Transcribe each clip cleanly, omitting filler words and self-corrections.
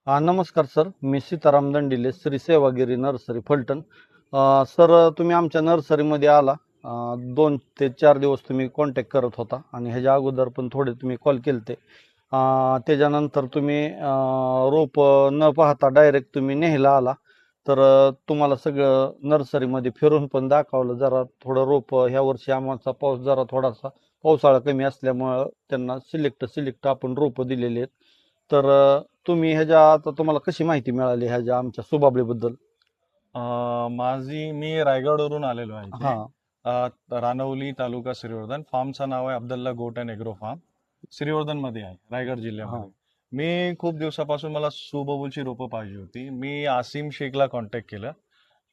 नमस्कार सर, मी Sitaram दंडिले, Shri Sevagiri nursery Phaltan. Sir, तुम्ही आमच्या नर्सरीमध्ये आला. 2 ते 4 दिवस तुम्ही कॉन्टॅक्ट करत होता आणि ह्याच्या अगोदर पण थोडे तुम्ही कॉल केलते. त्याच्यानंतर तुम्ही रोप न पाहता डायरेक्ट तुम्ही न्यायला आला. तर तुम्हाला सगळं नर्सरीमध्ये फिरून पण दाखवलं. जरा थोडं रोप ह्या वर्षी आमचा पाऊस जरा थोडासा पावसाळा कमी असल्यामुळं त्यांना सिलेक्ट आपण रोपं दिलेली आहेत. तर तुम्ही ह्याच्या आता तुम्हाला कशी माहिती मिळाली ह्याच्या आमच्या सुबाबळीबद्दल? मी रायगडवरून आलेलो आहे हा. इथे. रानवली तालुका श्रीवर्धन. फार्मचं नाव आहे अब्दुल्ला गोट अँड एग्रो फार्म. श्रीवर्धन मध्ये आहे, रायगड जिल्ह्यामध्ये. मी खूप दिवसापासून मला सुबबूलची रोपं पाहिजे होती. मी आसिम शेखला कॉन्टॅक्ट केलं.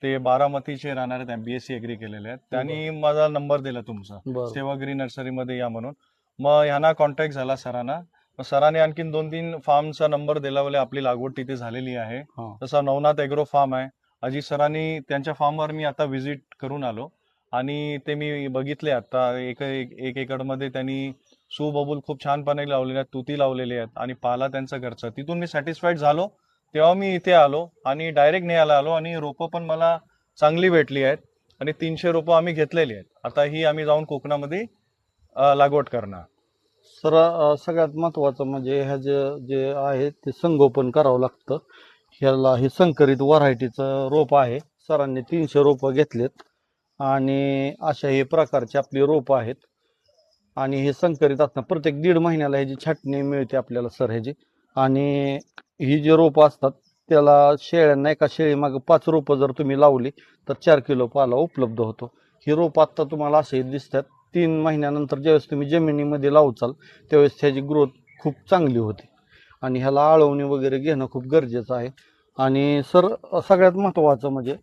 ते बारामतीचे राहणार आहेत, MBSc एग्री केलेले आहेत. त्यांनी माझा नंबर दिला तुमचा, बरं. सेवागिरी नर्सरीमध्ये या म्हणून. मग ह्यांना कॉन्टॅक्ट झाला सरांना. मग सरांनी आणखीन 2-3 फार्मचा नंबर दिला, बोले आपली लागवड तिथे झालेली आहे. तसा नवनाथ एग्रो फार्म आहे. अजित सरांनी त्यांच्या फार्मवर मी आता व्हिजिट करून आलो आणि ते मी बघितले. आता एक एकरमध्ये त्यांनी सुबबूल खूप छानपणे लावलेले आहेत, तुती लावलेली आहेत आणि पाला त्यांचा घरचा. तिथून मी सॅटिस्फाईड झालो. तेव्हा मी इथे आलो आणि डायरेक्ट न्यायला आलो आणि रोपं पण मला चांगली भेटली आहेत आणि 300 रोपं आम्ही घेतलेली आहेत. आता ही आम्ही जाऊन कोकणामध्ये लागवड करणार. सर, सगळ्यात महत्वाचं म्हणजे ह्याचं जे आहे ते संगोपन करावं लागतं. ह्याला हे संकरित व्हरायटीचं रोप आहे. सरांनी 300 रोपं घेतलेत आणि अशा हे प्रकारची आपली रोपं आहेत. आणि हे संकरित असतात. प्रत्येक 1.5 महिन्याला ह्याची छाटणी मिळते आपल्याला सर ह्याची. आणि ही जी रोपं असतात त्याला शेळ्यांना एका शेळीमागं 5 रोपं जर तुम्ही लावली तर 4 किलो पाला उपलब्ध होतो. ही रोपं आत्ता तुम्हाला असे दिसतात. 3 महिन्यानंतर ज्यावेळेस तुम्ही जमिनीमध्ये लावचाल त्यावेळेस त्याची ग्रोथ खूप चांगली होते. आणि ह्याला आळवणी वगैरे घेणं खूप गरजेचं आहे. आणि सर, सगळ्यात महत्त्वाचं म्हणजे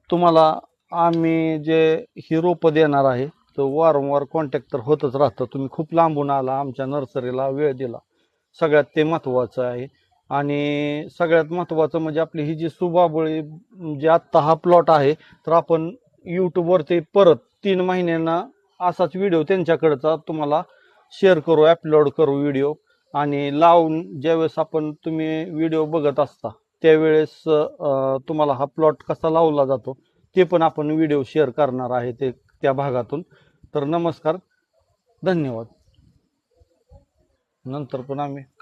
तुम्हाला आम्ही जे ही रोपं देणार आहे तर वारंवार कॉन्टॅक्ट तर होतच राहतं. तुम्ही खूप लांबून आला, आमच्या नर्सरीला वेळ दिला, सगळ्यात ते महत्त्वाचं आहे. आणि सगळ्यात महत्त्वाचं म्हणजे आपली ही जी सुबाबळी जे आत्ता हा प्लॉट आहे तर आपण यूट्यूबवरती परत 3 महिन्यांना असाच व्हिडिओ त्यांच्याकडचा तुम्हाला शेअर करू, अपलोड करू व्हिडिओ. आणि लावून ज्यावेळेस तुम्ही व्हिडिओ बघत असता त्यावेळेस तुम्हाला हा प्लॉट कसा लावला जातो ते पण आपण व्हिडिओ शेअर करणार आहे ते त्या भागातून. तर नमस्कार, धन्यवाद. नंतर पण आम्ही